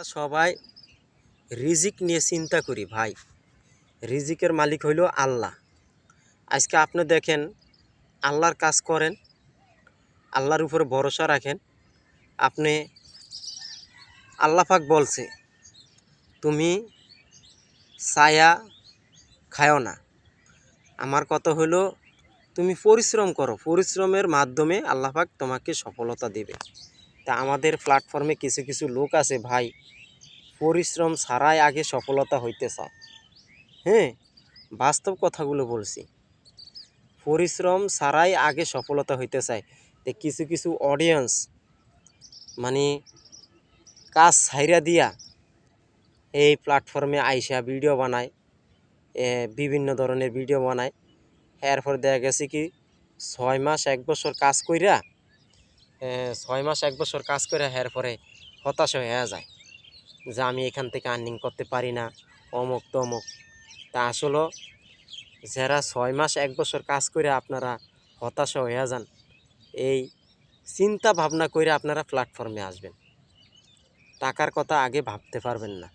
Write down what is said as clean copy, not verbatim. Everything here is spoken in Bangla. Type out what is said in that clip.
আমরা সবাই রিজিক নিয়ে চিন্তা করি ভাই। রিজিকের মালিক হইল আল্লাহ। আজকে আপনি দেখেন, আল্লাহর কাজ করেন, আল্লাহর উপরে ভরসা রাখেন। আপনি আল্লাহ পাক বলছে, তুমি ছায়া খায়ও না। আমার কথা হলো, তুমি পরিশ্রম করো, পরিশ্রমের মাধ্যমে আল্লাহ পাক তোমাকে সফলতা দেবে। তা আমাদের প্ল্যাটফর্মে কিছু কিছু লোক আছে ভাই, পরিশ্রম ছাড়াই আগে সফলতা হইতে চায়। হ্যাঁ, বাস্তব কথাগুলো বলছি, পরিশ্রম ছাড়াই আগে সফলতা হইতে চায়। তো কিছু কিছু অডিয়েন্স মানে কাজ ছাইরা দিয়া এই প্ল্যাটফর্মে আইসা ভিডিও বানায়, বিভিন্ন ধরনের ভিডিও বানায়। এরপর দেখা গেছে কি 6 মাস 1 বছর কাজ কইরা, 6 মাস 1 বছর কাজ করে এরপরে হতাশ হয়ে যায় যে আমি এখান থেকে আর্নিং করতে পারি না, অমুক তমুক। তা আসলে যারা 6 মাস 1 বছর কাজ করে আপনারা হতাশা হয়ে যান, এই চিন্তা ভাবনা করে আপনারা প্ল্যাটফর্মে আসবেন। টাকার কথা আগে ভাবতে পারবেন না।